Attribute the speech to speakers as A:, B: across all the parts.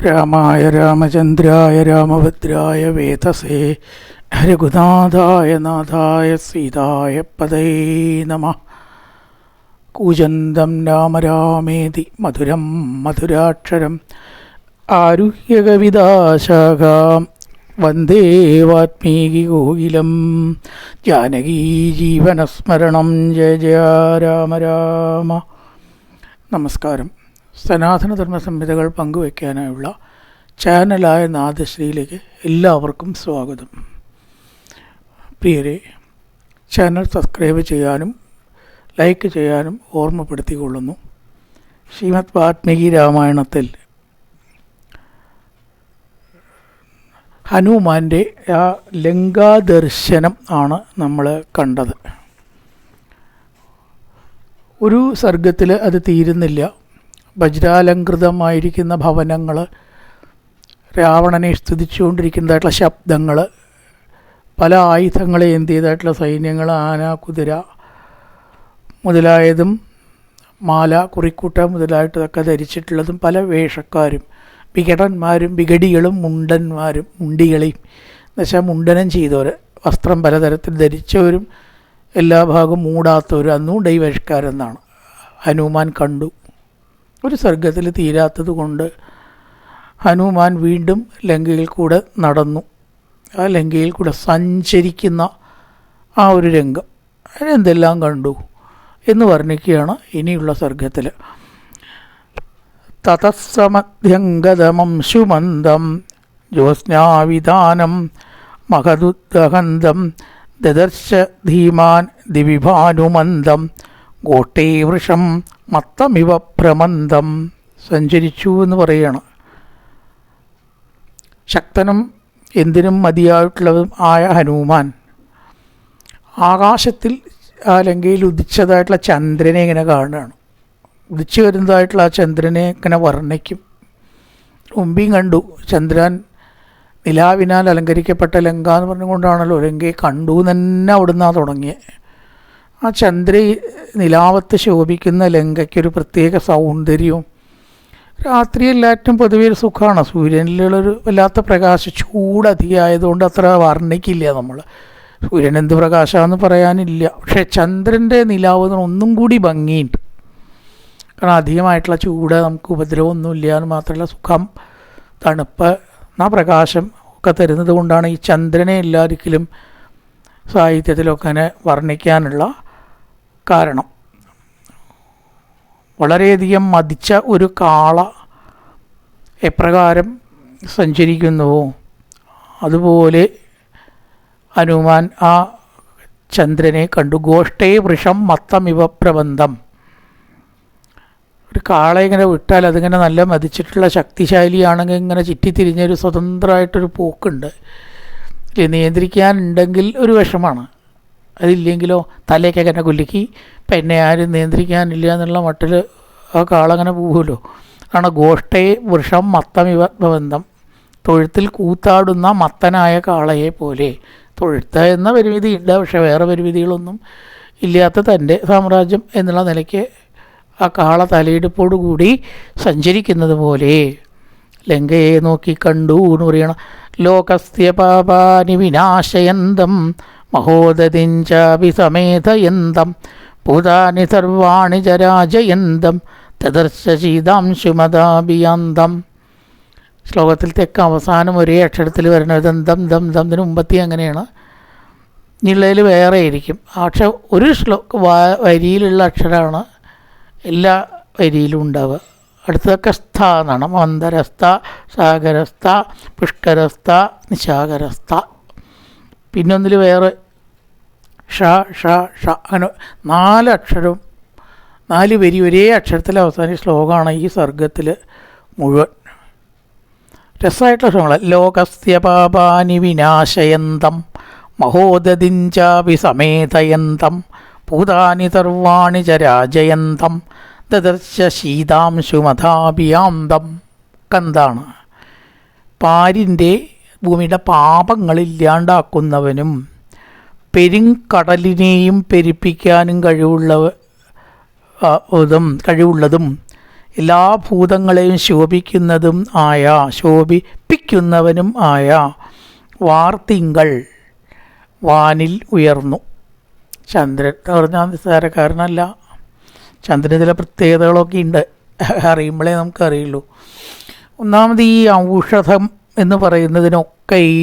A: രാമായ രാമചന്ദ്രായ രാമഭദ്രായ വേതസേ രഘുനാഥായ നാഥായ സീതായ പദൈ നമഃ. കൂജന്തം രാമ രാമേതി മധുരം മധുരാക്ഷരം ആരുഹ്യ കവിതാശാഖാം വന്ദേ വാൽമീകി കോകിലം. ജാനകീ ജീവനസ്മരണം ജയ ജയ രാമ രാമ. നമസ്കാരം. സനാതനധർമ്മ സംഹിതകൾ പങ്കുവയ്ക്കാനായുള്ള ചാനലായ നാദശ്രീയിലേക്ക് എല്ലാവർക്കും സ്വാഗതം. പ്രിയരെ, ചാനൽ സബ്സ്ക്രൈബ് ചെയ്യാനും ലൈക്ക് ചെയ്യാനും ഓർമ്മപ്പെടുത്തിക്കൊള്ളുന്നു. ശ്രീമദ് വാൽമീകി രാമായണത്തിൽ ഹനുമാൻ്റെ ആ ലങ്കാദർശനം ആണ് നമ്മൾ കണ്ടത്. ഒരു സർഗത്തിൽ അത് തീരുന്നില്ല. വജ്രാലങ്കൃതമായിരിക്കുന്ന ഭവനങ്ങൾ, രാവണനെ സ്തുതിച്ചുകൊണ്ടിരിക്കുന്നതായിട്ടുള്ള ശബ്ദങ്ങൾ, പല ആയുധങ്ങളെ എന്തിയതായിട്ടുള്ള സൈന്യങ്ങൾ, ആന, കുതിര മുതലായതും, മാല, കുറിക്കൂട്ട മുതലായിട്ടതൊക്കെ ധരിച്ചിട്ടുള്ളതും, പല വേഷക്കാരും, വികടന്മാരും വികടികളും മുണ്ടന്മാരും മുണ്ടികളെയും എന്നുവെച്ചാൽ മുണ്ടനം ചെയ്തവർ, വസ്ത്രം പലതരത്തിൽ ധരിച്ചവരും എല്ലാ ഭാഗവും മൂടാത്തവരും, അന്നും ഡൈവേഷക്കാരെന്നാണ് ഹനുമാൻ കണ്ടു. ഒരു സർഗത്തിൽ തീരാത്തത് കൊണ്ട് ഹനുമാൻ വീണ്ടും ലങ്കയിൽ കൂടെ നടന്നു. ആ ലങ്കയിൽ കൂടെ സഞ്ചരിക്കുന്ന ആ ഒരു രംഗം എന്തെല്ലാം കണ്ടു എന്ന് വർണ്ണിക്കുകയാണ് ഇനിയുള്ള സർഗത്തിൽ. തതസ്സമധ്യംഗതമംശുമന്ദം ജ്യോത്സ്നാവിതാനം മഹദുദ്ദഹന്തം ദദർശ ധീമാൻ ദിവിഭാനുമന്ദം ഗോട്ടേ വൃഷം മത്തമിവ ഭ്രമന്തം. സഞ്ചരിച്ചു എന്ന് പറയുകയാണ്. ശക്തനും എന്തിനും മതിയായിട്ടുള്ളതും ആയ ഹനുമാൻ ആകാശത്തിൽ ആ ലങ്കയിൽ ഉദിച്ചതായിട്ടുള്ള ചന്ദ്രനെ ഇങ്ങനെ കാണുകയാണ്. ഉദിച്ചു വരുന്നതായിട്ടുള്ള ആ ചന്ദ്രനെ ഇങ്ങനെ വർണ്ണിക്കും. മുമ്പിയും കണ്ടു. ചന്ദ്രൻ നിലാവിനാൽ അലങ്കരിക്കപ്പെട്ട ലങ്ക എന്ന് പറഞ്ഞുകൊണ്ടാണല്ലോ ലങ്കയെ കണ്ടു തന്നെ അവിടുന്ന് തുടങ്ങിയത്. ആ ചന്ദ്ര നിലാവത്ത് ശോഭിക്കുന്ന ലങ്കയ്ക്കൊരു പ്രത്യേക സൗന്ദര്യവും, രാത്രി എല്ലാറ്റും പൊതുവെ ഒരു സുഖമാണ്. സൂര്യനിലുള്ളൊരു വല്ലാത്ത പ്രകാശം, ചൂടധികമായതുകൊണ്ട് അത്ര വർണ്ണിക്കില്ല നമ്മൾ. സൂര്യൻ എന്ത് പ്രകാശമാണെന്ന് പറയാനില്ല. പക്ഷേ ചന്ദ്രൻ്റെ നിലാവ് ഒന്നും കൂടി ഭംഗിയുണ്ട്. കാരണം അധികമായിട്ടുള്ള ചൂട് നമുക്ക് ഉപദ്രവമൊന്നുമില്ല എന്ന് മാത്രമല്ല, സുഖം, തണുപ്പ്, ആ പ്രകാശം ഒക്കെ തരുന്നത് കൊണ്ടാണ് ഈ ചന്ദ്രനെ എല്ലാവർക്കും സാഹിത്യത്തിലൊക്കെ അങ്ങനെ വർണ്ണിക്കാനുള്ള കാരണം. വളരെയധികം മതിച്ച ഒരു കാള എപ്രകാരം സഞ്ചരിക്കുന്നുവോ അതുപോലെ ഹനുമാൻ ആ ചന്ദ്രനെ കണ്ടു. ഗോഷ്ടേ വൃഷം മത്തമിവ പ്രബന്ധം. ഒരു കാള ഇങ്ങനെ വിട്ടാൽ അതിങ്ങനെ നല്ല മതിച്ചിട്ടുള്ള ശക്തിശാലിയാണെങ്കിൽ ഇങ്ങനെ ചുറ്റിത്തിരിഞ്ഞൊരു സ്വതന്ത്രമായിട്ടൊരു പോക്കുണ്ട്. നിയന്ത്രിക്കാനുണ്ടെങ്കിൽ ഒരു വിഷമാണ്. അതില്ലെങ്കിലോ തലയൊക്കെ തന്നെ കുലുക്കി ഇപ്പം എന്നെ ആരും നിയന്ത്രിക്കാനില്ല എന്നുള്ള മട്ടിൽ ആ കാള അങ്ങനെ പോകുമല്ലോ. ആണ് ഗോഷ്ടേ വൃഷം മത്തമിവ ബന്ധം. തൊഴുത്തിൽ കൂത്താടുന്ന മത്തനായ കാളയെ പോലെ. തൊഴുത്ത് എന്ന പരിമിതി ഉണ്ട്, പക്ഷേ വേറെ പരിമിതികളൊന്നും ഇല്ലാത്ത തൻ്റെ സാമ്രാജ്യം എന്നുള്ള നിലയ്ക്ക് ആ കാള തലയെടുപ്പോടുകൂടി സഞ്ചരിക്കുന്നത് പോലെ ലങ്കയെ നോക്കി കണ്ടു എന്ന് പറയണം. ലോകസ്യ പാപാനി വിനാശയന്തം മഹോദതിഞ്ചാഭിസമേതയന്തം ഭൂതാനി സർവാണി ജരാജയന്തം തദർശ ശീതാംശുമതാഭിയാന്തം. ശ്ലോകത്തിൽ തെക്ക് അവസാനം ഒരേ അക്ഷരത്തിൽ വരുന്നത് ദം ദം ദം മുമ്പത്തി അങ്ങനെയാണ്. നിള്ളയിൽ വേറെ ആയിരിക്കും. പക്ഷെ ഒരു വരിയിലുള്ള അക്ഷരമാണ് എല്ലാ വരിയിലും ഉണ്ടാവുക. അടുത്തൊക്കെ സ്ഥ എന്നാണ്. മന്ദരസ്ഥ, സാഗരസ്ഥ, പുഷ്കരസ്ഥ, നിശാകരസ്ഥ. പിന്നൊന്നിൽ വേറെ ഷ ഷ ഷ അങ്ങനെ 4 അക്ഷരവും 4 വരി ഒരേ അക്ഷരത്തിൽ അവസാനിച്ച ശ്ലോകമാണ് ഈ സർഗത്തിൽ മുഴുവൻ. രസമായിട്ടുള്ള ശ്ലോകങ്ങൾ. ലോകസ്യ പാപാനി വിനാശയന്തം മഹോദതിഞ്ചാഭിസമേതയന്തം ഭൂതാനി സർവാണി ജരാജയന്തം ദദർശ ശീതാംശുമതാഭിയാന്തം. എന്താണ്? പാരിൻ്റെ ഭൂമിയുടെ പാപങ്ങളില്ലാണ്ടാക്കുന്നവനും പെരുങ്കടലിനെയും പെരുപ്പിക്കാനും കഴിവുള്ളതും എല്ലാ ഭൂതങ്ങളെയും ശോഭിപ്പിക്കുന്നവനും ആയ വാർത്തിങ്കൾ വാനിൽ ഉയർന്നു. ചന്ദ്രൻ എന്ന് പറഞ്ഞാൽ നിസ്സാരക്കാരനല്ല. ചന്ദ്രന് ചില പ്രത്യേകതകളൊക്കെ ഉണ്ട്, അറിയുമ്പോഴേ നമുക്കറിയുള്ളൂ. ഒന്നാമത് ഈ ഔഷധം എന്ന് പറയുന്നതിനൊക്കെ ഈ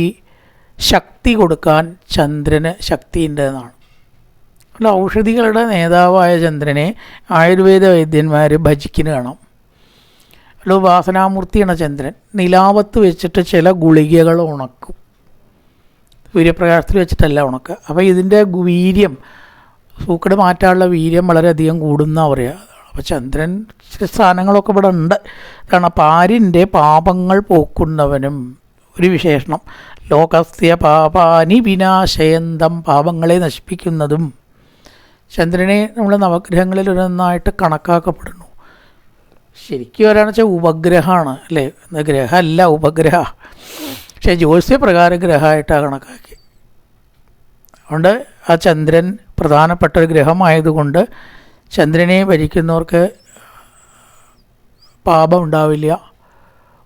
A: ശക്തി കൊടുക്കാൻ ചന്ദ്രന് ശക്തിയുണ്ട് എന്നാണ്. അല്ല, ഔഷധികളുടെ നേതാവായ ചന്ദ്രനെ ആയുർവേദ വൈദ്യന്മാർ ഭജിക്കുന്നു കാണാം. അല്ല, ഉപാസനാമൂർത്തിയാണ് ചന്ദ്രൻ. നിലാവത്ത് വെച്ചിട്ട് ചില ഗുളികകൾ ഉണക്കും, സൂര്യപ്രകാശത്തിൽ വെച്ചിട്ടല്ല ഉണക്കുക. അപ്പോൾ ഇതിൻ്റെ വീര്യം, സൂക്കട് മാറ്റാനുള്ള വീര്യം വളരെയധികം കൂടുന്ന പറയുക. അപ്പോൾ ചന്ദ്രൻ ചില സ്ഥാനങ്ങളൊക്കെ ഇവിടെ ഉണ്ട്. കാരണം പാരിൻ്റെ പാപങ്ങൾ പോക്കുന്നവനും ഒരു വിശേഷണം. ലോകസ്യ പാപാനി വിനാശയന്തം, പാപങ്ങളെ നശിപ്പിക്കുന്നതും ചന്ദ്രനെ നമ്മൾ നവഗ്രഹങ്ങളിൽ ഒരെണ്ണമായിട്ട് കണക്കാക്കപ്പെടുന്നു. ശരിക്കും ഒരാണെന്ന് വെച്ചാൽ ഉപഗ്രഹമാണ് അല്ലേ, ഗ്രഹമല്ല ഉപഗ്രഹ. പക്ഷേ ജ്യോത്സ്യപ്രകാരം ഗ്രഹമായിട്ടാണ് കണക്കാക്കി. അതുകൊണ്ട് ആ ചന്ദ്രൻ പ്രധാനപ്പെട്ട ഒരു ഗ്രഹമായതുകൊണ്ട് ചന്ദ്രനെ ഭരിക്കുന്നവർക്ക് പാപം ഉണ്ടാവില്ല.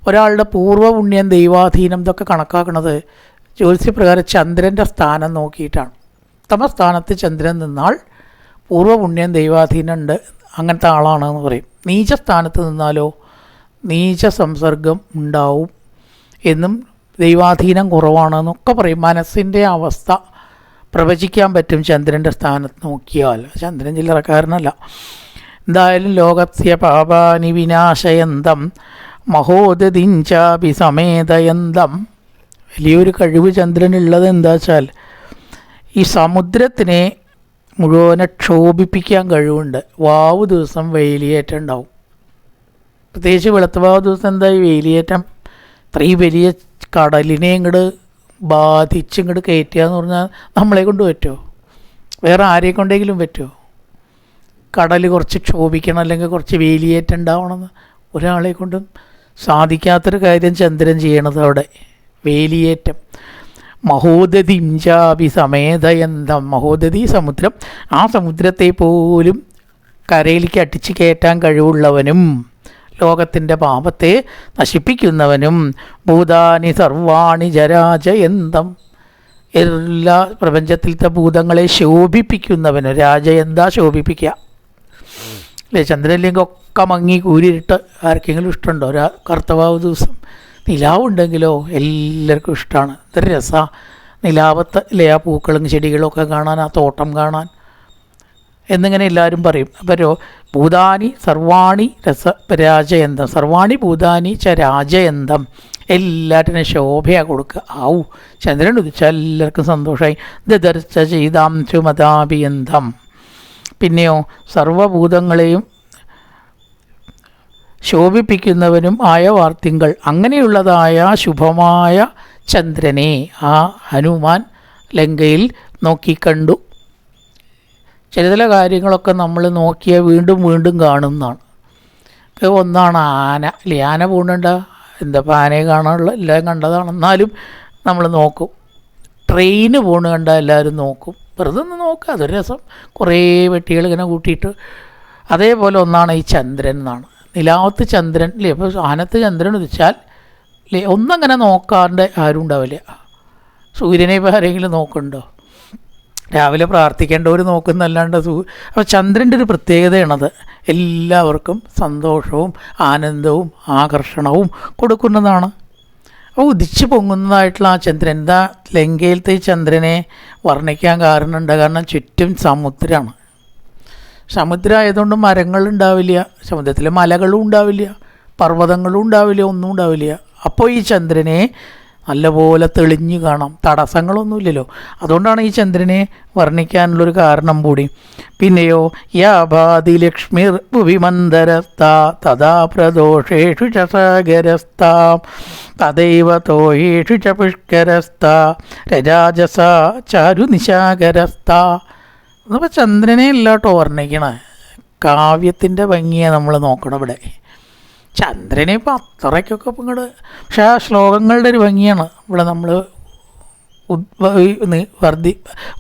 A: ഒരാളുടെ പൂർവ്വപുണ്യം, ദൈവാധീനം ഇതൊക്കെ കണക്കാക്കുന്നത് ജ്യോത്സ്യപ്രകാരം ചന്ദ്രൻ്റെ സ്ഥാനം നോക്കിയിട്ടാണ്. ഉത്തമസ്ഥാനത്ത് ചന്ദ്രൻ നിന്നാൽ പൂർവ്വപുണ്യം, ദൈവാധീനം ഉണ്ട്, അങ്ങനത്തെ ആളാണെന്ന് പറയും. നീചസ്ഥാനത്ത് നിന്നാലോ നീച സംസർഗം ഉണ്ടാവും എന്നും ദൈവാധീനം കുറവാണെന്നൊക്കെ പറയും. മനസ്സിൻ്റെ അവസ്ഥ പ്രവചിക്കാൻ പറ്റും ചന്ദ്രൻ്റെ സ്ഥാനത്ത് നോക്കിയാൽ. ചന്ദ്രൻ ചില്ലറക്കാരനല്ല. എന്തായാലും ലോകസ്യ പാപാനി വിനാശയന്തം മഹോദതിഞ്ചാപി സമേതയന്തം. വലിയൊരു കഴിവ് ചന്ദ്രനുള്ളത് എന്താ വെച്ചാൽ ഈ സമുദ്രത്തിനെ മുഴുവനെ ക്ഷോഭിപ്പിക്കാൻ കഴിവുണ്ട്. വാവ് ദിവസം വേലിയേറ്റം ഉണ്ടാവും. പ്രത്യേകിച്ച് വെളുത്തവാവ് ദിവസം എന്താ ഈ വേലിയേറ്റം, ഇത്രയും വലിയ കടലിനെ ഇങ്ങോട്ട് ബാധിച്ചിങ്ങോട്ട് കയറ്റുക എന്ന് പറഞ്ഞാൽ നമ്മളെ കൊണ്ട് പറ്റുമോ? വേറെ ആരെ കൊണ്ടെങ്കിലും പറ്റുമോ? കടൽ കുറച്ച് ക്ഷോഭിക്കണം, അല്ലെങ്കിൽ കുറച്ച് വേലിയേറ്റം ഉണ്ടാവണമെന്ന് ഒരാളെ കൊണ്ടും സാധിക്കാത്തൊരു കാര്യം ചന്ദ്രൻ ചെയ്യണത് അവിടെ. വേലിയേറ്റം. മഹോദതിഞ്ചാപി സമേതയന്തം. മഹോദതി സമുദ്രം, ആ സമുദ്രത്തെ പോലും കരയിലേക്ക് അടിച്ചു കയറ്റാൻ കഴിവുള്ളവനും ലോകത്തിൻ്റെ പാപത്തെ നശിപ്പിക്കുന്നവനും ഭൂതാനി സർവാണി ജരാജയന്തം. എല്ലാ പ്രപഞ്ചത്തിലത്തെ ഭൂതങ്ങളെ ശോഭിപ്പിക്കുന്നവനും. രാജയന്ത ശോഭിപ്പിക്കുക അല്ലേ. ചന്ദ്രനിലേക്ക് ഒക്കെ മങ്ങി കൂരിട്ട് ആർക്കെങ്കിലും ഇഷ്ടമുണ്ടോ? കർത്തവാവ് ദിവസം നിലാവുണ്ടെങ്കിലോ എല്ലാവർക്കും ഇഷ്ടമാണ്. ഇതൊരു രസമാണ് നിലാവത്ത് അല്ലേ, ആ പൂക്കളും ചെടികളും ഒക്കെ കാണാൻ, ആ തോട്ടം കാണാൻ എന്നിങ്ങനെ എല്ലാവരും പറയും. അപ്പോൾ ഭൂതാനി സർവാണി രാജയന്തം, സർവാണി ഭൂതാനി ച രാജയന്തം. എല്ലാറ്റിനും ശോഭയാണ് കൊടുക്കുക. ആവു, ചന്ദ്രൻ ഉദിച്ചാൽ എല്ലാവർക്കും സന്തോഷമായി. ദദർശ ചെയ്താംശുമതാഭിയന്തം. പിന്നെയോ സർവഭൂതങ്ങളെയും ശോഭിപ്പിക്കുന്നവനും ആയ വാർത്തിങ്കൾ. അങ്ങനെയുള്ളതായ ശുഭമായ ചന്ദ്രനെ ആ ഹനുമാൻ ലങ്കയിൽ നോക്കിക്കണ്ടു. ചില കാര്യങ്ങളൊക്കെ നമ്മൾ നോക്കിയാൽ വീണ്ടും വീണ്ടും കാണുന്നതാണ്. ഒന്നാണ് ആന അല്ലേ. ആന പോകുന്നുണ്ട, എന്താ ആനയെ കാണാനുള്ള എല്ലാം കണ്ടതാണ്, എന്നാലും നമ്മൾ നോക്കും. ട്രെയിന് പോകണ കണ്ടാൽ എല്ലാവരും നോക്കും, വെറുതെ ഒന്ന് നോക്കുക, അതൊരു രസം. കുറേ വെട്ടികൾ ഇങ്ങനെ കൂട്ടിയിട്ട്. അതേപോലെ ഒന്നാണ് ഈ ചന്ദ്രൻ എന്നാണ്. നിലാവത്ത് ചന്ദ്രൻ അല്ലേ. അപ്പോൾ ആനത്ത് ചന്ദ്രൻ ഉദിച്ചാൽ അല്ലേ ഒന്നങ്ങനെ നോക്കാണ്ട് ആരും ഉണ്ടാവില്ല. സൂര്യനെ ഇപ്പോൾ ആരെങ്കിലും നോക്കുന്നുണ്ടോ? രാവിലെ പ്രാർത്ഥിക്കേണ്ടവർ നോക്കുന്നല്ലാണ്ട് അപ്പോൾ ചന്ദ്രൻ്റെ ഒരു പ്രത്യേകതയാണത്. എല്ലാവർക്കും സന്തോഷവും ആനന്ദവും ആകർഷണവും കൊടുക്കുന്നതാണ്. അപ്പോൾ ഉദിച്ച് പൊങ്ങുന്നതായിട്ടുള്ള ആ ചന്ദ്രൻ, എന്താ ലങ്കയിലത്തെ ചന്ദ്രനെ വർണ്ണിക്കാൻ കാരണമുണ്ട്. കാരണം ചുറ്റും സമുദ്രമാണ്. സമുദ്രമായതുകൊണ്ട് മരങ്ങളുണ്ടാവില്ല, സമുദ്രത്തിലെ മലകളും ഉണ്ടാവില്ല, പർവ്വതങ്ങളും ഉണ്ടാവില്ല, ഒന്നും ഉണ്ടാവില്ല. അപ്പോൾ ഈ ചന്ദ്രനെ നല്ലപോലെ തെളിഞ്ഞു കാണാം, തടസ്സങ്ങളൊന്നുമില്ലല്ലോ. അതുകൊണ്ടാണ് ഈ ചന്ദ്രനെ വർണ്ണിക്കാനുള്ളൊരു കാരണം കൂടി. പിന്നെയോ യാഭാതി ലക്ഷ്മിർ ഭുവിമന്ദരസ്താ തഥാ പ്രദോഷേഷു ച സാഗരസ്താ തദൈവ തോയേഷു ച പുഷ്കരസ്താ രജാജസ ചാരു നിശാകരസ്താ. എന്നപ്പോൾ ചന്ദ്രനെ അല്ല കേട്ടോ വർണ്ണിക്കണേ, കാവ്യത്തിൻ്റെ ഭംഗിയാണ് നമ്മൾ നോക്കണം ഇവിടെ. ചന്ദ്രനെ ഇപ്പോൾ അത്രയ്ക്കൊക്കെ ഇപ്പം ഇങ്ങോട്ട്, പക്ഷെ ആ ശ്ലോകങ്ങളുടെ ഒരു ഭംഗിയാണ് ഇവിടെ നമ്മൾ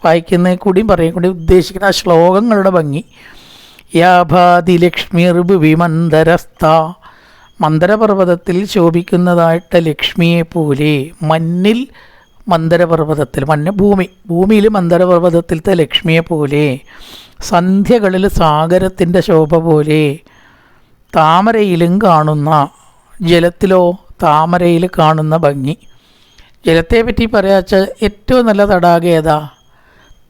A: വായിക്കുന്ന കൂടിയും പറയും കൂടി ഉദ്ദേശിക്കുന്ന ആ ശ്ലോകങ്ങളുടെ ഭംഗി. യാഭാതി ലക്ഷ്മിർഭുവി മന്ദരസ്ഥ, മന്ദരപർവ്വതത്തിൽ ശോഭിക്കുന്നതായിട്ട് ലക്ഷ്മിയെ പോലെ. മഞ്ഞിൽ മന്ദരപർവ്വതത്തിൽ, ഭൂമിയിൽ മന്ദരപർവ്വതത്തിലത്തെ ലക്ഷ്മിയെ പോലെ. സന്ധ്യകളിൽ സാഗരത്തിൻ്റെ ശോഭ പോലെ. താമരയിലും കാണുന്ന, ജലത്തിലോ താമരയിൽ കാണുന്ന ഭംഗി. ജലത്തെ പറ്റി പറയാച്ച ഏറ്റവും നല്ല തടാകം ഏതാ?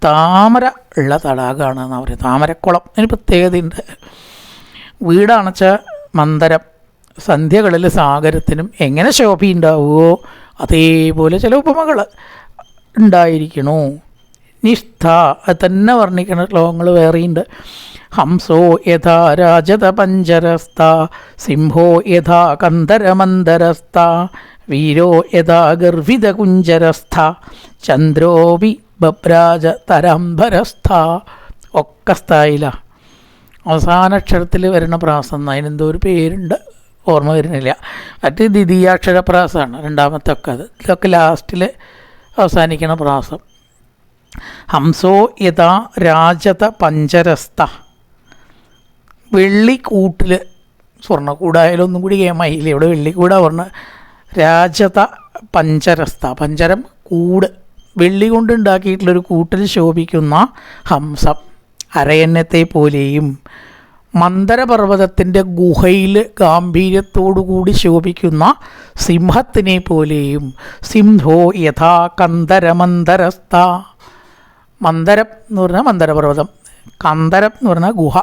A: താമര ഉള്ള തടാകമാണ് എന്നാണ് പറയുക. താമരക്കുളം, അതിന് പ്രത്യേകതയുണ്ട്. വീടാണെച്ച മന്ദരം. സന്ധ്യകളിൽ സാഗരത്തിനും എങ്ങനെ ശോഭയുണ്ടാവുമോ അതേപോലെ ചില ഉപമകൾ ഉണ്ടായിരിക്കണു. നിഷ്ഠ, അത് തന്നെ വർണ്ണിക്കുന്ന ശ്ലോകങ്ങൾ വേറെയുണ്ട്. ഹംസോ യഥാ രാജത പഞ്ചരസ്ഥ, സിംഹോ യഥാ കന്ദരമന്ദരസ്ഥ, വീരോ യഥാ ഗർഭിത കുഞ്ചരസ്ഥ, ചന്ദ്രോപി ബഭ്രാജ തരംബരസ്ഥ. ഒക്കെ സ്ഥായിലാണ്. അവസാനാക്ഷരത്തിൽ വരുന്ന പ്രാസം, അതിനെന്തോ ഒരു പേരുണ്ട്, ഓർമ്മ വരുന്നില്ല. മറ്റ് ദ്വിതീയാക്ഷര പ്രാസമാണ് രണ്ടാമത്തെ ഒക്കെ. ഇതൊക്കെ ലാസ്റ്റിൽ അവസാനിക്കണ പ്രാസം. ഹംസോ യഥാ രാജത പഞ്ചരസ്ഥ, വെള്ളിക്കൂട്ടിൽ, സ്വർണ്ണക്കൂടായാലും ഒന്നും കൂടി കേമായില്ലേ, ഇവിടെ വെള്ളിക്കൂടാ പറഞ്ഞ. രാജത പഞ്ചരസ്ഥ, പഞ്ചരം കൂട്, വെള്ളി കൊണ്ടുണ്ടാക്കിയിട്ടുള്ളൊരു കൂട്ടിൽ ശോഭിക്കുന്ന ഹംസം, അരയന്നത്തെ പോലെയും. മന്ദരപർവ്വതത്തിൻ്റെ ഗുഹയിൽ ഗാംഭീര്യത്തോടുകൂടി ശോഭിക്കുന്ന സിംഹത്തിനെ പോലെയും. സിംഹോ യഥാ കന്ദരമന്ദരസ്ഥ, മന്ദരം എന്ന് പറഞ്ഞാൽ മന്ദരപർവ്വതം, കന്ദരം എന്ന് പറഞ്ഞാൽ ഗുഹ.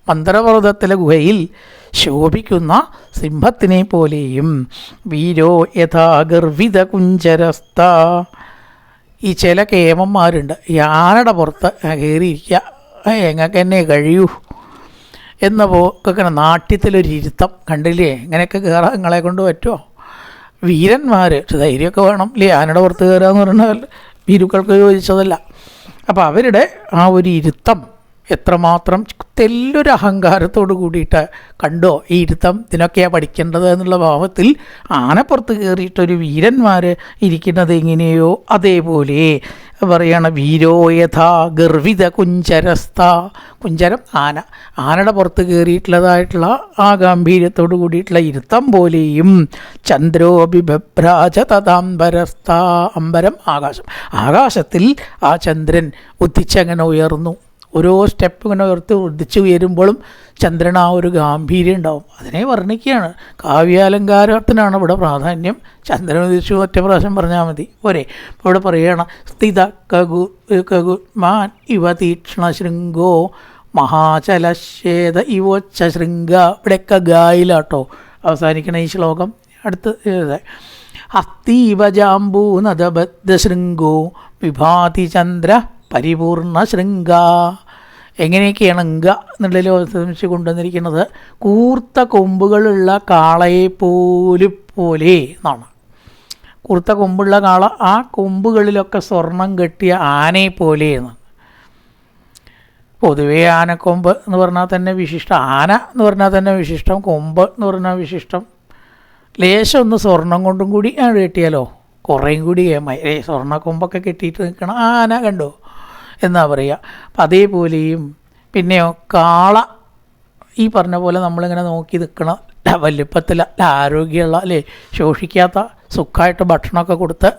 A: മന്ദരപർവ്വതത്തിലെ ഗുഹയിൽ ശോഭിക്കുന്ന സിംഹത്തിനെ പോലെയും. വീരോ യഥാ ഗർഭിത കുഞ്ചരസ്ഥ, ഈ ചില കേമന്മാരുണ്ട്, യാനയുടെ പുറത്ത് കയറിയിരിക്കുക, എങ്ങൾക്ക് എന്നെ കഴിയൂ എന്ന പോക്കൊക്കെ നാട്യത്തിലൊരിരുത്തം കണ്ടില്ലേ. ഇങ്ങനെയൊക്കെ കയറാൻ നിങ്ങളെ കൊണ്ട് പറ്റുമോ? വീരന്മാർ, ധൈര്യമൊക്കെ വേണം അല്ലേ. ആനയുടെ പുറത്ത് കയറുക എന്ന് പറഞ്ഞാൽ ഭീരുക്കൾക്ക് യോജിച്ചതല്ല. അപ്പോൾ അവരുടെ ആ ഒരു ഇരുത്തം എത്രമാത്രം തെല്ലൊരു അഹങ്കാരത്തോട് കൂടിയിട്ട് കണ്ടോ. ഈ ഇരുത്തം ഇതിനൊക്കെയാണ് പഠിക്കേണ്ടത് എന്നുള്ള ഭാവത്തിൽ ആനപ്പുറത്ത് കയറിയിട്ടൊരു വീരന്മാർ ഇരിക്കുന്നത് എങ്ങനെയോ അതേപോലെ പറയണം. വീരോ യഥാ ഗർഭിത കുഞ്ചരസ്ഥ, കുഞ്ചരം ആന, ആനയുടെ പുറത്ത് കയറിയിട്ടുള്ളതായിട്ടുള്ള ആ ഗാംഭീര്യത്തോട് കൂടിയിട്ടുള്ള ഇരുത്തം പോലെയും. ചന്ദ്രോപി ബഭ്രാജ തദാംബരസ്ഥ, അമ്പരം ആകാശം, ആകാശത്തിൽ ആ ചന്ദ്രൻ ഉദിച്ചങ്ങനെ ഉയർന്നു. ഓരോ സ്റ്റെപ്പ് ഇങ്ങനെ ഉദിച്ച് ഉയരുമ്പോഴും ചന്ദ്രൻ ആ ഒരു ഗാംഭീര്യം ഉണ്ടാവും. അതിനെ വർണ്ണിക്കുകയാണ്. കാവ്യാലങ്കാരത്തിനാണ് ഇവിടെ പ്രാധാന്യം. ചന്ദ്രൻ ഉദിച്ചു ഒറ്റ പ്രാവശ്യം പറഞ്ഞാൽ മതി പോരെ. ഇപ്പോൾ ഇവിടെ പറയുകയാണ്, സ്ഥിത കകുമാൻ ഇവ തീക്ഷ്ണ ശൃംഗോ മഹാചലശ്വേത ഇവോച്ച ശൃംഗ. ഇവിടെയൊക്കെ ഗായിലാട്ടോ അവസാനിക്കണ ഈ ശ്ലോകം. അടുത്ത് ഹസ്തീവ ജാംബൂ നദബദ്ധ ശൃംഗോ വിഭാതി ചന്ദ്ര പരിപൂർണ ശൃംഗ. എങ്ങനെയൊക്കെയാണ് ഗ എന്നുള്ളതിൽ അവതരിച്ച് കൊണ്ടുവന്നിരിക്കുന്നത്? കൂർത്ത കൊമ്പുകളുള്ള കാളയെപ്പോലും പോലെ എന്നാണ്. കൂർത്ത കൊമ്പുള്ള കാള, ആ കൊമ്പുകളിലൊക്കെ സ്വർണം കെട്ടിയ ആനയെ പോലെ എന്നാണ്. പൊതുവേ ആനക്കൊമ്പ് എന്ന് പറഞ്ഞാൽ തന്നെ വിശിഷ്ടം, ആന എന്ന് പറഞ്ഞാൽ തന്നെ വിശിഷ്ടം, കൊമ്പ് എന്ന് പറഞ്ഞാൽ വിശിഷ്ടം. ലേശം ഒന്ന് സ്വർണം കൊണ്ടും കൂടി കെട്ടിയാലോ കുറേയും കൂടി ഏമായി. സ്വർണ്ണ കൊമ്പൊക്കെ കെട്ടിയിട്ട് നിൽക്കണം ആന കണ്ടോ എന്നാ പറയുക. അപ്പം അതേപോലെയും പിന്നെയോ കാള ഈ പറഞ്ഞ പോലെ നമ്മളിങ്ങനെ നോക്കി നിൽക്കണം. വലിപ്പത്തിൽ ആരോഗ്യമുള്ള അല്ലേ, ശോഷിക്കാത്ത സുഖമായിട്ട് ഭക്ഷണമൊക്കെ കൊടുത്ത്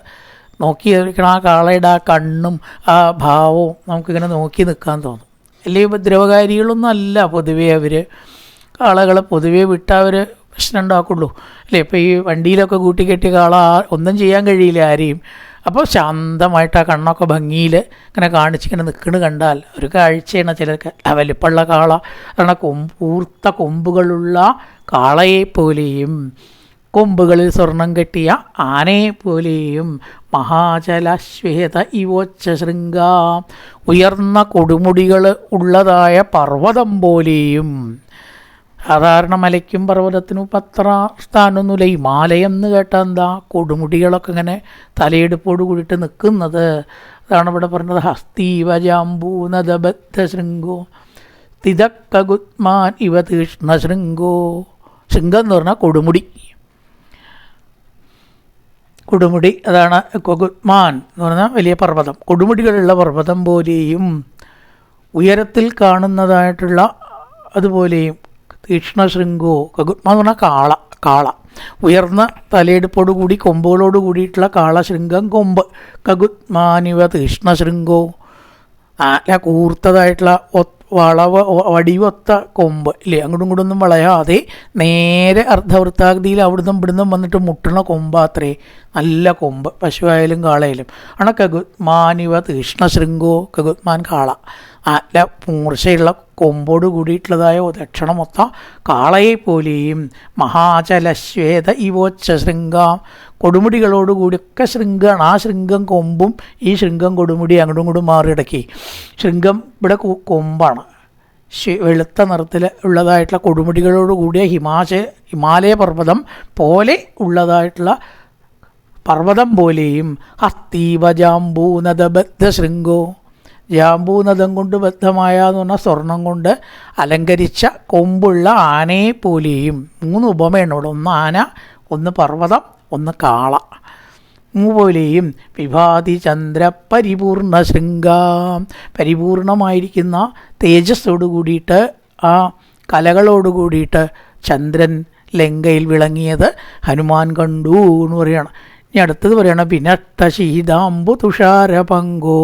A: നോക്കി നിൽക്കണം. ആ കാളയുടെ ആ കണ്ണും ആ ഭാവവും നമുക്കിങ്ങനെ നോക്കി നിൽക്കാൻ തോന്നും. അല്ലേ ഉപദ്രവകാരികളൊന്നും അല്ല പൊതുവേ അവർ. കാളകൾ പൊതുവേ വിട്ടാൽ അവർ പ്രശ്നം ഉണ്ടാക്കുള്ളൂ അല്ലേ. ഇപ്പോൾ ഈ വണ്ടിയിലൊക്കെ കൂട്ടിക്കെട്ടിയ കാള ഒന്നും ചെയ്യാൻ കഴിയില്ല ആരെയും. അപ്പോൾ ശാന്തമായിട്ട് ആ കണ്ണൊക്കെ ഭംഗിയിൽ ഇങ്ങനെ കാണിച്ചിങ്ങനെ നിൽക്കുന്നത് കണ്ടാൽ ഒരു കാഴ്ചയാണ് ചിലർക്ക്. വലിപ്പമുള്ള കാള കാരണം കൂർത്ത കൊമ്പുകളുള്ള കാളയെപ്പോലെയും കൊമ്പുകളിൽ സ്വർണം കെട്ടിയ ആനയെപ്പോലെയും മഹാചലശ്വേത ഇവോച്ച ശൃംഗ ഉയർന്ന കൊടുമുടികൾ ഉള്ളതായ പർവ്വതം പോലെയും. സാധാരണ മലയ്ക്കും പർവ്വതത്തിനും പത്ര സ്ഥാനമൊന്നുമില്ല. ഹിമാലയം എന്ന് കേട്ടാൽ എന്താ, കൊടുമുടികളൊക്കെ ഇങ്ങനെ തലയെടുപ്പോട് കൂടിയിട്ട് നിൽക്കുന്നത്. അതാണ് ഇവിടെ പറഞ്ഞത്. ഹസ്തീവ ജാംബൂ നദബദ്ധ ശൃംഗോ സ്ഥിതക്കകുത്മാൻ ഇവ തീഷ്ണ ശൃംഗോ. ശൃംഗം എന്ന് പറഞ്ഞാൽ കൊടുമുടി. കൊടുമുടി അതാണ് കൊകുത്മാൻ എന്ന് പറഞ്ഞാൽ വലിയ പർവ്വതം. കൊടുമുടികളുള്ള പർവ്വതം പോലെയും ഉയരത്തിൽ കാണുന്നതായിട്ടുള്ള അതുപോലെയും തീക്ഷ്ണശൃംഗോ കഗുത്മാൻ എന്ന് പറഞ്ഞാൽ കാള ഉയർന്ന തലയെടുപ്പോടു കൂടി കൊമ്പുകളോട് കൂടിയിട്ടുള്ള കാളശൃംഗം കൊമ്പ്. കഗുത്മാനിവ തീക്ഷ്ണശൃംഗോ നല്ല കൂർത്തതായിട്ടുള്ള വടിവൊത്ത കൊമ്പ് ഇല്ലേ, അങ്ങോട്ടും ഇങ്ങോട്ടൊന്നും വളയാതെ നേരെ അർദ്ധവൃത്താകൃതിയിൽ അവിടുന്ന് ഇവിടുന്നും വന്നിട്ട് മുട്ടണ കൊമ്പാത്രേ, നല്ല കൊമ്പ്. പശുവായാലും കാളയായാലും ആണ് കഗുത്മാനിവ തീക്ഷ്ണശൃംഗോ. കഗുത്മാൻ കാള നല്ല മൂർച്ചയുള്ള കൊമ്പോട് കൂടിയിട്ടുള്ളതായ ദക്ഷണമൊത്ത കാളയെപ്പോലെയും മഹാചലശ്വേത ഇവോച്ച ശൃംഗം കൊടുമുടികളോടുകൂടിയൊക്കെ ശൃംഗമാണ്. ആ ശൃംഗം കൊമ്പും ഈ ശൃംഗം കൊടുമുടി അങ്ങോട്ടും ഇങ്ങോട്ടും മാറിയിടക്കി. ശൃംഗം ഇവിടെ കൊമ്പാണ്, വെളുത്ത നിറത്തിൽ ഉള്ളതായിട്ടുള്ള കൊടുമുടികളോട് കൂടിയ ഹിമാലയ പർവ്വതം പോലെ ഉള്ളതായിട്ടുള്ള പർവ്വതം പോലെയും ഹസ്തീവജാംബൂനദബദ്ധ ശൃംഗോ. ജാംബൂനദം കൊണ്ട് ബദ്ധമായ എന്ന് പറഞ്ഞാൽ സ്വർണം കൊണ്ട് അലങ്കരിച്ച കൊമ്പുള്ള ആനയെ പോലെയും. 3 ഉപമയാണ് ഇവിടെ. ഒന്ന് ആന, ഒന്ന് പർവ്വതം, ഒന്ന് കാള പോലെയും. വിഭാതി ചന്ദ്ര പരിപൂർണ ശൃംഗാം. പരിപൂർണമായിരിക്കുന്ന തേജസ്സോട് കൂടിയിട്ട് ആ കലകളോട് കൂടിയിട്ട് ചന്ദ്രൻ ലങ്കയിൽ വിളങ്ങിയത് ഹനുമാൻ കണ്ടു എന്ന് പറയണം. ഇനി അടുത്തത് പറയണം വിനഷ്ട ശീതാംബു തുഷാരപങ്കോ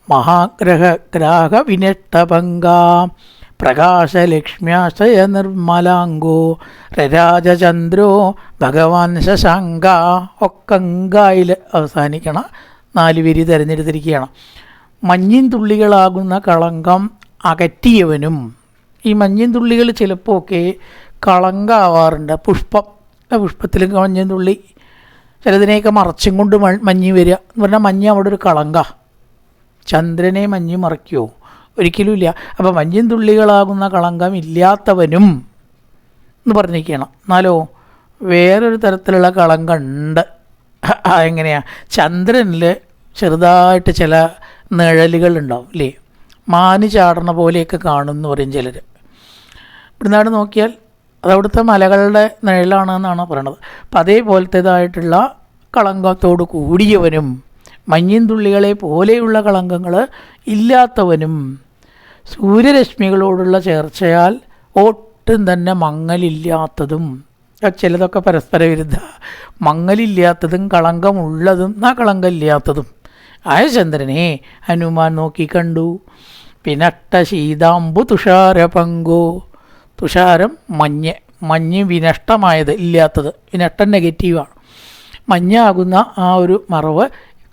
A: മഹാഗ്രഹഗ്രാഹ വിനഷ്ടപങ്കാ പ്രകാശലക്ഷ്മ്യാശയ നിർമ്മലാംഗോ രരാജചന്ദ്രോ ഭഗവാൻ ശശാങ്ക. ഒക്കങ്കായിൽ അവസാനിക്കണ 4 വരി തിരഞ്ഞെടുത്തിരിക്കുകയാണ്. മഞ്ഞിൻ തുള്ളികളാകുന്ന കളങ്കം അകറ്റിയവനും. ഈ മഞ്ഞിൻ തുള്ളികൾ ചിലപ്പോൾ ഒക്കെ കളങ്കാവാറുണ്ട്. പുഷ്പത്തിൽ മഞ്ഞിൻ തുള്ളി ചിലതിനെയൊക്കെ മറച്ചും കൊണ്ട് മഞ്ഞ് വരിക എന്ന് പറഞ്ഞാൽ മഞ്ഞ് അവിടെ ഒരു കളങ്ക. ചന്ദ്രനെ മഞ്ഞ് മറയ്ക്കുമോ? ഒരിക്കലുമില്ല. അപ്പോൾ മഞ്ഞിൻ തുള്ളികളാകുന്ന കളങ്കം ഇല്ലാത്തവനും എന്ന് പറഞ്ഞിരിക്കണം. എന്നാലോ വേറൊരു തരത്തിലുള്ള കളങ്കം ഉണ്ട്. എങ്ങനെയാണ്? ചന്ദ്രനിൽ ചെറുതായിട്ട് ചില നിഴലുകൾ ഉണ്ടാവും ഇല്ലേ, മാന് ചാടണ പോലെയൊക്കെ കാണുമെന്ന് പറയും ചിലർ. ഇവിടുന്നാട് നോക്കിയാൽ അതവിടുത്തെ മലകളുടെ നിഴലാണെന്നാണ് പറയണത്. അപ്പം അതേപോലത്തേതായിട്ടുള്ള കളങ്കത്തോട് കൂടിയവനും മഞ്ഞിൻ തുള്ളികളെ പോലെയുള്ള കളങ്കങ്ങൾ ഇല്ലാത്തവനും സൂര്യരശ്മികളോടുള്ള ചേർച്ചയാൽ ഒട്ടും തന്നെ മങ്ങലില്ലാത്തതും. ചിലതൊക്കെ പരസ്പര വിരുദ്ധ. മങ്ങലില്ലാത്തതും കളങ്കമുള്ളതും കളങ്കമില്ലാത്തതും ആയ ചന്ദ്രനെ ഹനുമാൻ നോക്കി കണ്ടു. പിനട്ട ശീതാംബു തുഷാരപങ്കോ. തുഷാരം മഞ്ഞ് വിനഷ്ടമായത്, ഇല്ലാത്തത്. വിനഷ്ടം നെഗറ്റീവാണ്. മഞ്ഞാകുന്ന ആ ഒരു മറവ്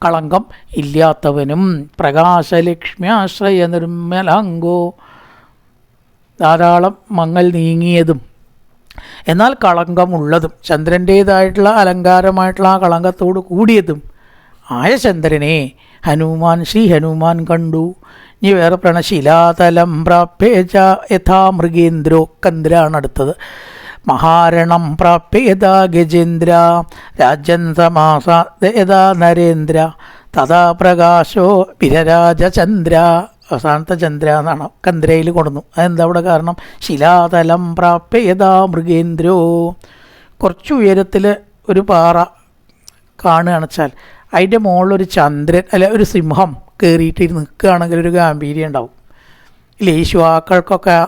A: കളങ്കം ഇല്ലാത്തവനും. പ്രകാശലക്ഷ്മ്യാശ്രയ നിർമ്മലാംഗോ. ധാരാളം മങ്ങൽ നീങ്ങിയതും എന്നാൽ കളങ്കമുള്ളതും ചന്ദ്രൻ്റേതായിട്ടുള്ള അലങ്കാരമായിട്ടുള്ള ആ കളങ്കത്തോട് കൂടിയതും ആയ ചന്ദ്രനെ ശ്രീ ഹനുമാൻ കണ്ടു. ഇനി വേറെ പ്രണശിലാതലം പ്രാപ്യേജ യഥാ മൃഗേന്ദ്രോ. കന്ദ്രാണ് അടുത്തത്. മഹാരണം പ്രാപ്യ യഥാ ഗജേന്ദ്ര രാജൻ സമാസാദ യഥാ നരേന്ദ്ര തഥാ പ്രകാശോ വിരരാജചന്ദ്ര. അവസാനത്തെ ചന്ദ്ര എന്നാണ് കന്ദ്രയിൽ കൊടുന്നു. അതെന്താ അവിടെ കാരണം? ശിലാതലം പ്രാപ്യ യഥാ മൃഗേന്ദ്രോ. കുറച്ച് ഉയരത്തിൽ ഒരു പാറ കാണുകയാണെന്ന് വെച്ചാൽ അതിൻ്റെ മുകളിലൊരു ചന്ദ്രൻ അല്ല ഒരു സിംഹം കയറിയിട്ട് നിൽക്കുകയാണെങ്കിൽ ഒരു ഗാംഭീര്യം ഉണ്ടാവും ഇല്ലേ. ഈ ശ്വാക്കൾക്കൊക്കെ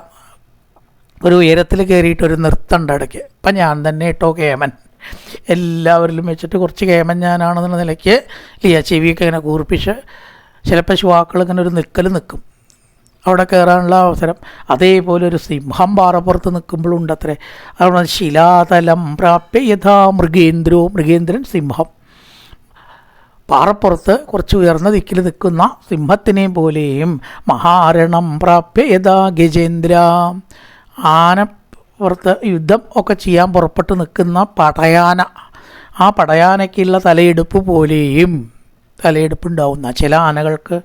A: ഒരു ഉയരത്തിൽ കയറിയിട്ടൊരു നൃത്തമുണ്ട് ഇടയ്ക്ക്. ഇപ്പം ഞാൻ തന്നെ കേട്ടോ കേമൻ, എല്ലാവരിലും വെച്ചിട്ട് കുറച്ച് കേമൻ ഞാനാണെന്നുള്ള നിലയ്ക്ക് ഇല്ല ചെവിയൊക്കെ ഇങ്ങനെ കൂർപ്പിച്ച് ചിലപ്പോൾ ശ്വാക്കൾ ഇങ്ങനെ ഒരു നിൽക്കും അവിടെ കയറാനുള്ള അവസരം. അതേപോലെ ഒരു സിംഹം പാറപ്പുറത്ത് നിൽക്കുമ്പോഴുണ്ട് അത്രേ. അതുകൊണ്ട് ശിലാതലം പ്രാപ്യ യഥാ മൃഗേന്ദ്രോ. മൃഗേന്ദ്രൻ സിംഹം. പാറപ്പുറത്ത് കുറച്ച് ഉയർന്ന ദിക്കിൽ നിൽക്കുന്ന സിംഹത്തിനെ പോലെയും. മഹാരണം പ്രാപ്യ യഥാ ഗജേന്ദ്ര. ആനപ്പുറത്ത് യുദ്ധം ഒക്കെ ചെയ്യാൻ പുറപ്പെട്ട് നിൽക്കുന്ന പടയാന. ആ പടയാനയ്ക്കുള്ള തലയെടുപ്പ് പോലെയും. തലയെടുപ്പുണ്ടാവുന്ന ചില ആനകൾക്ക്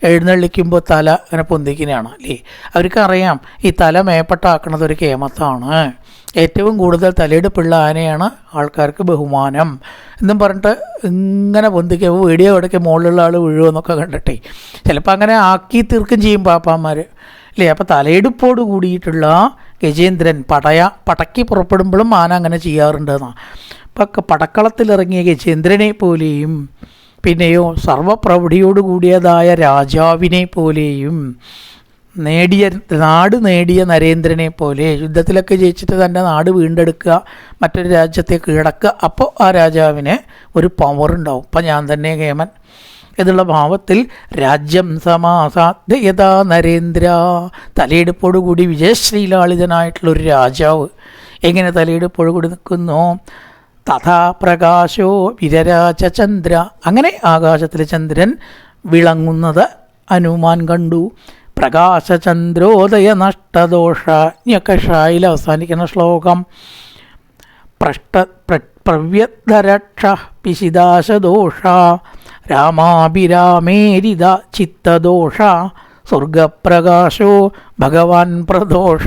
A: എഴുന്നള്ളിക്കുമ്പോൾ തല അങ്ങനെ പൊന്തിക്കുന്നതാണ് അല്ലേ. അവർക്കറിയാം ഈ തല മേപ്പട്ടാക്കുന്നത് ഒരു കേമത്താണ്. ഏറ്റവും കൂടുതൽ തലയെടുപ്പുള്ള ആനയാണ് ആൾക്കാർക്ക് ബഹുമാനം എന്നും പറഞ്ഞിട്ട് ഇങ്ങനെ പൊന്തിക്കുമ്പോൾ വീഡിയോ ഇടയ്ക്ക് മുകളിലുള്ള ആൾ വീഴുമെന്നൊക്കെ കണ്ടിട്ടേ ചിലപ്പോൾ അങ്ങനെ ആക്കി തീർക്കും ചെയ്യും പാപ്പാന്മാർ അല്ലേ. അപ്പോൾ തലയെടുപ്പോട് കൂടിയിട്ടുള്ള ഗജേന്ദ്രൻ പടക്കി പുറപ്പെടുമ്പോഴും ആന അങ്ങനെ ചെയ്യാറുണ്ടെന്നാണ്. അപ്പം പടക്കളത്തിലിറങ്ങിയ ഗജേന്ദ്രനെ പോലെയും പിന്നെയോ സർവപ്രൗഢിയോട് കൂടിയതായ രാജാവിനെ പോലെയും നാട് നേടിയ നരേന്ദ്രനെ പോലെ യുദ്ധത്തിലൊക്കെ ജയിച്ചിട്ട് തൻ്റെ നാട് വീണ്ടെടുക്കുക, മറ്റൊരു രാജ്യത്തെ കീഴടക്കുക. അപ്പോൾ ആ രാജാവിന് ഒരു പവർ ഉണ്ടാവും. ഇപ്പം ഞാൻ തന്നെ കേമൻ എന്നുള്ള ഭാവത്തിൽ രാജ്യം സമാസാധ്യത നരേന്ദ്ര, തലയെടുപ്പോടുകൂടി വിജയശ്രീലാളിതനായിട്ടുള്ളൊരു രാജാവ് എങ്ങനെ തലയെടുപ്പോടുകൂടി നിൽക്കുന്നു. തഥാ പ്രകാശോ വിരരാജ ചന്ദ്ര, അങ്ങനെ ആകാശത്തിലെ ചന്ദ്രൻ വിളങ്ങുന്നത് ഹനുമാൻ കണ്ടു. പ്രകാശചന്ദ്രോദയ നഷ്ടദോഷ, ഇനിയൊക്കെ ഷായിൽ അവസാനിക്കുന്ന ശ്ലോകം. പ്രവ്യദ്ധരക്ഷ പിശിദാശദോഷ രാമാഭിരാമേരിത ചിത്തദോഷ സ്വർഗപ്രകാശോ ഭഗവാൻ പ്രദോഷ.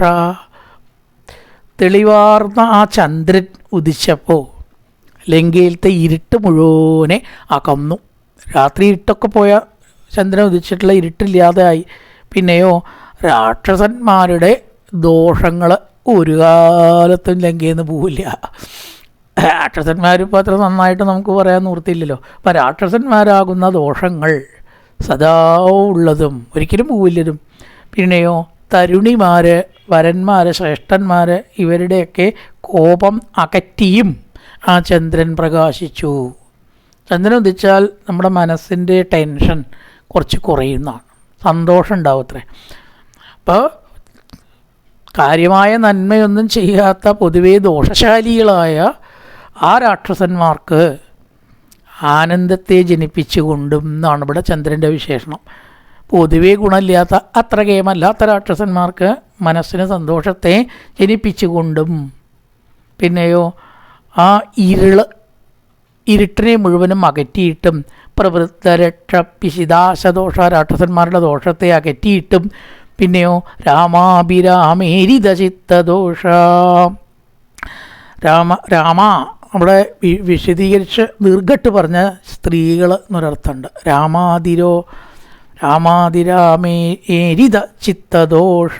A: തെളിവാർന്ന ആ ചന്ദ്രൻ ഉദിച്ചപ്പോൾ ലങ്കയിലത്തെ ഇരുട്ട് മുഴുവനെ അകന്നു. രാത്രി ഇരുട്ടൊക്കെ പോയ ചന്ദ്രൻ ഉദിച്ചിട്ടുള്ള ഇരുട്ടില്ലാതെയായി. പിന്നെയോ രാക്ഷസന്മാരുടെ ദോഷങ്ങൾ ഒരു കാലത്തും ലങ്കയിൽ നിന്ന് പോവില്ല. രാക്ഷസന്മാരിപ്പോൾ അത്ര നന്നായിട്ട് നമുക്ക് പറയാൻ നിവൃത്തിയില്ലല്ലോ. അപ്പം രാക്ഷസന്മാരാകുന്ന ദോഷങ്ങൾ സദാ ഉള്ളതും ഒരിക്കലും പോവില്ലതും. പിന്നെയോ തരുണിമാർ, വരന്മാർ, ശ്രേഷ്ഠന്മാർ ഇവരുടെയൊക്കെ കോപം അകറ്റിയും ആ ചന്ദ്രൻ പ്രകാശിച്ചു. ചന്ദ്രൻ ഉദിച്ചാൽ നമ്മുടെ മനസ്സിൻ്റെ ടെൻഷൻ കുറച്ച് കുറയുന്നതാണ്, സന്തോഷം ഉണ്ടാവത്രേ. അപ്പോൾ കാര്യമായ നന്മയൊന്നും ചെയ്യാത്ത പൊതുവേ ദോഷശാലികളായ ആ രാക്ഷസന്മാർക്ക് ആനന്ദത്തെ ജനിപ്പിച്ചുകൊണ്ടും എന്നാണ് ഇവിടെ ചന്ദ്രൻ്റെ വിശേഷണം. പൊതുവേ ഗുണമില്ലാത്ത അത്ര കേമല്ലാത്ത രാക്ഷസന്മാർക്ക് മനസ്സിന് സന്തോഷത്തെ ജനിപ്പിച്ചുകൊണ്ടും, പിന്നെയോ ആ ഇരുട്ടിനെ മുഴുവനും അകറ്റിയിട്ടും, പ്രവൃത്തരക്ഷ പിശിദാശദോഷ രാക്ഷസന്മാരുടെ ദോഷത്തെ അകറ്റിയിട്ടും, പിന്നെയോ രാമാഭിരാമേരിത ചിത്തദോഷ. രാമ അവിടെ വിശദീകരിച്ച് ദീർഘട്ട് പറഞ്ഞ സ്ത്രീകൾ എന്നൊരർത്ഥമുണ്ട്. രാമാതിരാമേരിത ചിത്തദോഷ,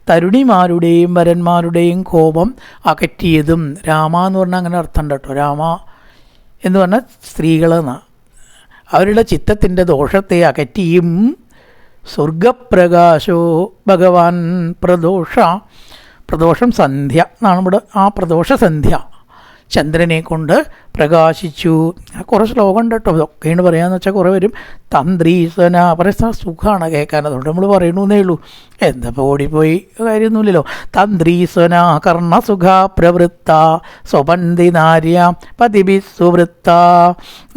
A: തരുണിമാരുടെയും വരന്മാരുടെയും കോപം അകറ്റിയതും. രാമ എന്ന് പറഞ്ഞാൽ അങ്ങനെ അർത്ഥമുണ്ട് കേട്ടോ. രാമ എന്ന് പറഞ്ഞാൽ സ്ത്രീകളെന്നാണ്. അവരുടെ ചിത്തത്തിൻ്റെ ദോഷത്തെ അകറ്റിയും. സ്വർഗപ്രകാശോ ഭഗവാൻ പ്രദോഷ, പ്രദോഷം സന്ധ്യ എന്നാണ് ഇവിടെ. ആ പ്രദോഷ സന്ധ്യ ചന്ദ്രനെ കൊണ്ട് പ്രകാശിച്ചു. കുറേ ശ്ലോകം ഉണ്ട് കേട്ടോ. ഇതൊക്കെയാണ് പറയാമെന്ന് വെച്ചാൽ കുറേ വരും. തന്ത്രീസന പറയുന്ന സുഖമാണ് കേൾക്കാൻ, അതുകൊണ്ട് നമ്മൾ പറയണമെന്നേ ഉള്ളൂ. എന്താ ഓടിപ്പോയി കാര്യമൊന്നുമില്ലല്ലോ. തന്ത്രീസന കർണസുഖ പ്രവൃത്ത സ്വപന്തി നാര്യ പതിഭി സുവൃത്ത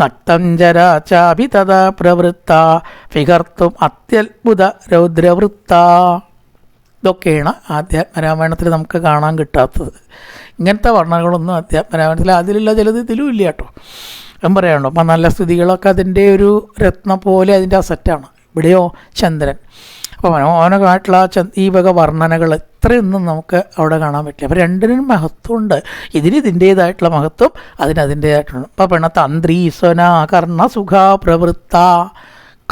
A: നക്തം ജരാചാഭി തഥ പ്രവൃത്ത വികർത്തും അത്യത്ഭുത രൗദ്രവൃത്ത. ഇതൊക്കെയാണ് ആധ്യാത്മരാമായണത്തിൽ നമുക്ക് കാണാൻ കിട്ടാത്തത്. ഇങ്ങനത്തെ വർണ്ണനകളൊന്നും അധ്യാത്മരാമായണത്തിൽ അതിലുള്ള ചിലത് ഇതിലും ഇല്ല കേട്ടോ. ഞാൻ പറയാനുണ്ടോ. അപ്പം നല്ല സ്ഥിതികളൊക്കെ അതിൻ്റെ ഒരു രത്നം പോലെ അതിൻ്റെ അസറ്റാണ്. ഇവിടെയോ ചന്ദ്രൻ. അപ്പോൾ മനോഹരമായിട്ടുള്ള ഈ വക വർണ്ണനകൾ ഇത്രയൊന്നും നമുക്ക് അവിടെ കാണാൻ പറ്റില്ല. അപ്പോൾ രണ്ടിനും മഹത്വമുണ്ട്. ഇതിൻ്റേതായിട്ടുള്ള മഹത്വം, അതിൻ്റേതായിട്ടുണ്ട്. അപ്പോൾ തന്ത്രീസ്വന കർണസുഖ പ്രവൃത്ത,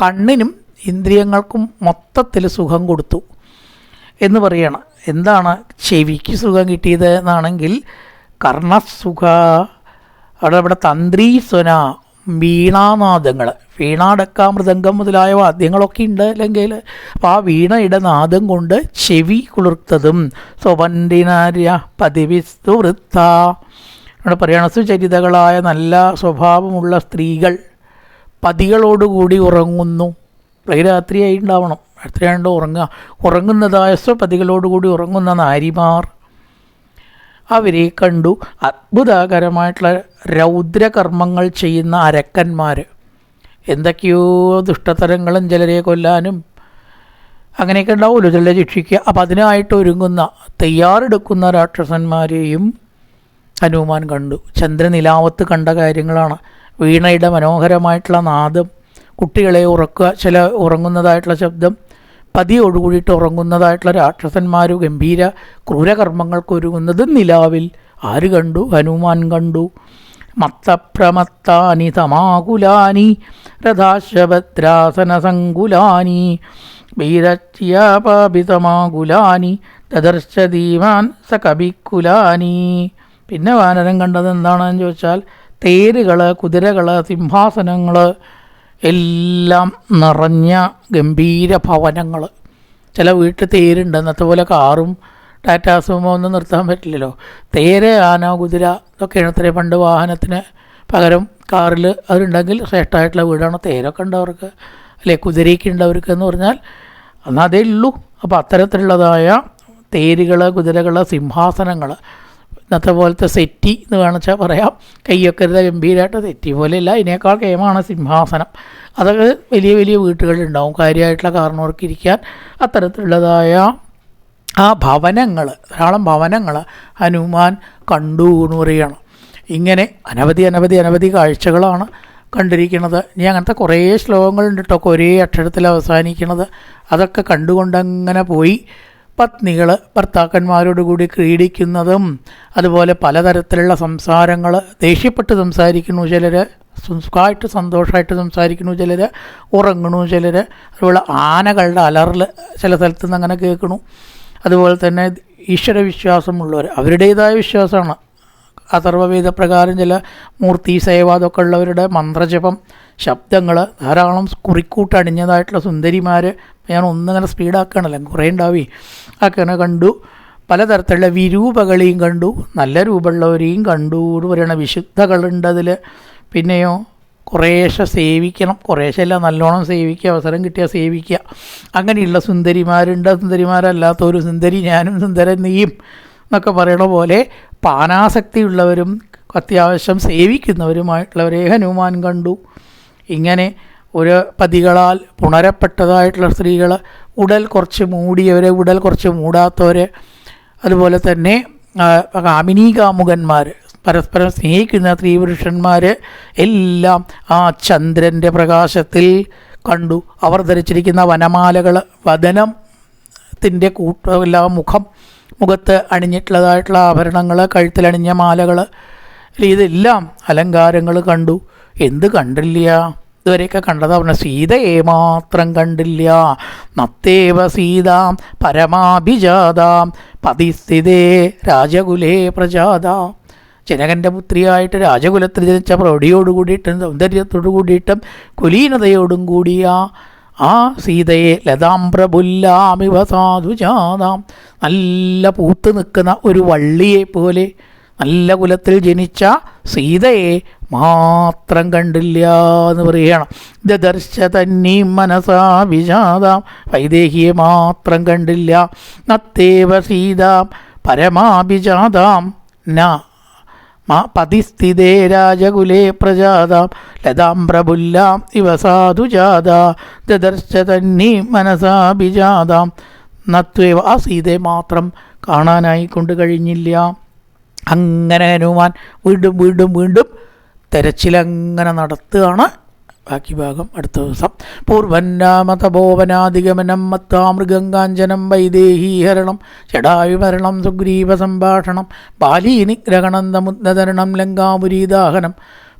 A: കണ്ണിനും ഇന്ദ്രിയങ്ങൾക്കും മൊത്തത്തിൽ സുഖം കൊടുത്തു എന്ന് പറയണം. എന്താണ് ചെവിക്ക് സുഖം കിട്ടിയത് എന്നാണെങ്കിൽ കർണസുഖ. ഇവിടെ തന്ത്രീസ്വന വീണാനാദങ്ങൾ, വീണാടക്ക മൃദംഗം മുതലായ വാദ്യങ്ങളൊക്കെ ഉണ്ട് അല്ലെങ്കിൽ. അപ്പോൾ ആ വീണയുടെ നാദം കൊണ്ട് ചെവി കുളിർത്തതും. സ്വപന്തിനാര്യ പതിവിസ്തു വൃത്ത, ഇവിടെ പറയണ സുചരിതകളായ നല്ല സ്വഭാവമുള്ള സ്ത്രീകൾ പതികളോടുകൂടി ഉറങ്ങുന്നു. രാത്രിയായി ഉണ്ടാവണം, രാത്രിയാണ്ട് ഉറങ്ങുന്നതായ സ്വപതികളോടുകൂടി ഉറങ്ങുന്ന നാരിമാർ അവരെ കണ്ടു. അത്ഭുതകരമായിട്ടുള്ള രൗദ്രകർമ്മങ്ങൾ ചെയ്യുന്ന അരക്കന്മാർ, എന്തൊക്കെയോ ദുഷ്ടതരങ്ങളും ചിലരെ കൊല്ലാനും അങ്ങനെയൊക്കെ ഉണ്ടാവുമല്ലോ, ചിലരെ ശിക്ഷിക്കുക. അപ്പം അതിനായിട്ട് ഒരുങ്ങുന്ന തയ്യാറെടുക്കുന്ന രാക്ഷസന്മാരെയും ഹനുമാൻ കണ്ടു. ചന്ദ്രനിലാവത്ത് കണ്ട കാര്യങ്ങളാണ്. വീണയുടെ മനോഹരമായിട്ടുള്ള നാദം, കുട്ടികളെ ഉറക്കുക, ചില ഉറങ്ങുന്നതായിട്ടുള്ള ശബ്ദം, പതിയോടുകൂടിയിട്ട് ഉറങ്ങുന്നതായിട്ടുള്ള രാക്ഷസന്മാർ ഗംഭീര ക്രൂരകർമ്മങ്ങൾക്ക് ഒരുങ്ങുന്നതും നിലാവിൽ ആര് കണ്ടു? ഹനുമാൻ കണ്ടു. മത്തപ്രമത്താനി തമാകുലാനി രഥാശഭദ്രാസനസങ്കുലാനി വീരച്യാപാപിതമാകുലാനി ദദർശധീമാൻ സകപിക്കുലാനി. പിന്നെ വാനരം കണ്ടത് എന്താണെന്ന് ചോദിച്ചാൽ തേരുകൾ, കുതിരകൾ, സിംഹാസനങ്ങൾ എല്ലാം നിറഞ്ഞ ഗംഭീര ഭവനങ്ങൾ. ചില വീട്ടിൽ തേരുണ്ട്, അന്നത്തെ പോലെ കാറും ടാറ്റാ സുമോ ഒന്നും നിർത്താൻ പറ്റില്ലല്ലോ. തേര്, ആന, കുതിര ഇതൊക്കെയാണ് അത്രയും പണ്ട് വാഹനത്തിന് പകരം കാറിൽ അതുണ്ടെങ്കിൽ ശ്രേഷ്ഠമായിട്ടുള്ള വീടാണ്. തേരൊക്കെ ഉണ്ടവർക്ക്, അല്ലെ കുതിരയ്ക്ക് ഉണ്ടവർക്ക് എന്ന് പറഞ്ഞാൽ എന്നാൽ അതേ ഉള്ളൂ. അപ്പോൾ അത്തരത്തിലുള്ളതായ തേരുകൾ, കുതിരകൾ, സിംഹാസനങ്ങൾ, ഇന്നത്തെ പോലത്തെ സെറ്റി എന്ന് വേണമെച്ചാൽ പറയാം, കൈയൊക്കെ ഇരുന്ന ഗംഭീരമായിട്ട് സെറ്റി പോലെയല്ല, ഇതിനേക്കാൾ കേമാണ് സിംഹാസനം. അതൊക്കെ വലിയ വലിയ വീട്ടുകളിലുണ്ടാവും, കാര്യമായിട്ടുള്ള കാരണവർക്ക് ഇരിക്കാൻ. അത്തരത്തിലുള്ളതായ ആ ഭവനങ്ങൾ, ധാരാളം ഭവനങ്ങൾ ഹനുമാൻ കണ്ടു എന്ന് പറയുകയാണ്. ഇങ്ങനെ അനവധി അനവധി അനവധി കാഴ്ചകളാണ് കണ്ടിരിക്കുന്നത്. ഇനി അങ്ങനത്തെ കുറേ ശ്ലോകങ്ങളുണ്ട് കേട്ടോ, ഒരേ അക്ഷരത്തിൽ അവസാനിക്കുന്നത്. അതൊക്കെ കണ്ടുകൊണ്ടങ്ങനെ പോയി. പത്നികൾ ഭർത്താക്കന്മാരോട് കൂടി ക്രീഡിക്കുന്നതും, അതുപോലെ പലതരത്തിലുള്ള സംസാരങ്ങൾ, ദേഷ്യപ്പെട്ട് സംസാരിക്കുന്നു ചിലർ, സുഖമായിട്ട് സന്തോഷമായിട്ട് സംസാരിക്കുന്നു ചിലർ, ഉറങ്ങണു ചിലർ. അതുപോലെ ആനകളുടെ അലറൽ ചില സ്ഥലത്തു നിന്ന് അങ്ങനെ കേൾക്കണു. അതുപോലെ തന്നെ ഈശ്വരവിശ്വാസമുള്ളവർ, അവരുടേതായ വിശ്വാസമാണ്. അഥർവവേദ പ്രകാരം ചില മൂർത്തി സേവ അതൊക്കെ ഉള്ളവരുടെ മന്ത്രജപം, ശബ്ദങ്ങൾ, ധാരാളം കുറിക്കൂട്ടണിഞ്ഞതായിട്ടുള്ള സുന്ദരിമാർ. ഞാൻ ഒന്നിങ്ങനെ സ്പീഡാക്കണല്ലോ, കുറേ ഉണ്ടാവി. അങ്ങനെ കണ്ടു. പലതരത്തിലുള്ള വിരൂപകളെയും കണ്ടു, നല്ല രൂപമുള്ളവരെയും കണ്ടു എന്ന് പറയണ വിശുദ്ധകളുണ്ട് അതിൽ. പിന്നെയോ കുറേശ്ശെ സേവിക്കണം, കുറേശ്ശല്ല നല്ലോണം സേവിക്കുക, അവസരം കിട്ടിയാൽ സേവിക്കുക. അങ്ങനെയുള്ള സുന്ദരിമാരുണ്ട്. സുന്ദരിമാരല്ലാത്തൊരു സുന്ദരി ഞാനും സുന്ദരൻ നീയും എന്നൊക്കെ പറയണ പോലെ പാനാസക്തിയുള്ളവരും അത്യാവശ്യം സേവിക്കുന്നവരുമായിട്ടുള്ളവരെ ഹനുമാൻ കണ്ടു. ഇങ്ങനെ ഒരു പതികളാൽ പുണരപ്പെട്ടതായിട്ടുള്ള സ്ത്രീകൾ, ഉടൽ കുറച്ച് മൂടിയവരെ, ഉടൽ കുറച്ച് മൂടാത്തവരെ, അതുപോലെ തന്നെ കാമിനീകാമുകന്മാർ, പരസ്പരം സ്നേഹിക്കുന്ന സ്ത്രീപുരുഷന്മാർ എല്ലാം ആ ചന്ദ്രൻ്റെ പ്രകാശത്തിൽ കണ്ടു. അവർ ധരിച്ചിരിക്കുന്ന വനമാലകൾ, വദനത്തിൻ്റെ കൂട്ടമെല്ലാം മുഖത്ത് അണിഞ്ഞിട്ടുള്ളതായിട്ടുള്ള ആഭരണങ്ങൾ, കഴുത്തിലണിഞ്ഞ മാലകൾ, ഇതെല്ലാം അലങ്കാരങ്ങൾ കണ്ടു. എന്ത് കണ്ടില്ല? ഇതുവരെയൊക്കെ കണ്ടതാ പറഞ്ഞ സീതയെ മാത്രം കണ്ടില്ല. നത്തേവ സീതാം പരമാഭിജാതാം പതിസ്ഥിതേ രാജകുലേ പ്രജാതാം. ജനകൻ്റെ പുത്രിയായിട്ട് രാജകുലത്തിൽ ജനിച്ച പ്രൗഢിയോട് കൂടിയിട്ടും സൗന്ദര്യത്തോടു കൂടിയിട്ടും കുലീനതയോടും കൂടിയ ആ സീതയെ ലതാംബ്രബുല്ലാമിവ സാധുജാതാം, നല്ല പൂത്ത് നിൽക്കുന്ന ഒരു വള്ളിയെ പോലെ നല്ല കുലത്തിൽ ജനിച്ച സീതയെ മാത്രം കണ്ടില്ല എന്ന് പറയുകയാണ്. ദദർശ തന്നീ മനസാ വിജാതാം, വൈദേഹിയെ മാത്രം കണ്ടില്ല. നത്തേവ സീതാം പരമാഭിജാതാം ന പതിസ്ഥിതേ രാജകുലേ പ്രജാതാം ലതാംബ്രബുല്ലാം ഇവ സാധുജാതാ ദദർശ തന്നീ മനസാഭിജാതാം. നത്വേവ, ആ സീതയെ മാത്രം കാണാനായി കൊണ്ട് കഴിഞ്ഞില്ല. അങ്ങനെ ഹനുമാൻ വീണ്ടും വീണ്ടും വീണ്ടും തെരച്ചിലങ്ങനെ നടത്തുകയാണ്. ബാക്കി ഭാഗം അടുത്ത ദിവസം. പൂർവന്നാമതപോവനാധിഗമനം മത്താമൃഗങ്കാഞ്ചനം വൈദേഹീഹരണം ജടായുമരണം സുഗ്രീവ സംഭാഷണം ബാലീനിഗ്രഹണന്തമുദ്ദരണം ലങ്കാപുരീദാഹനം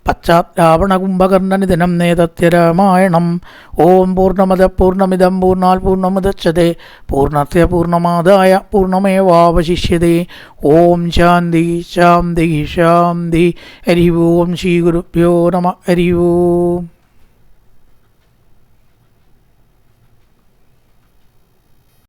A: പശ്ചാത്രാവണകുംഭകർണനിധനം നേതത്യരാമായണം. ഓം പൂർണ്ണമദ പൂർണ്ണമിദം പൂർണ്ണാൽ പൂർണ്ണമുദച്യതേ പൂർണ്ണസ്യ പൂർണ്ണമാദായ പൂർണ്ണമേവാവശിഷ്യതേ. ഓം ശാന്തി ശാന്തി ശാന്തി. ഹരി ഓം ശ്രീ ഗുരുഭ്യോ നമഃ. ഹരി ഓം.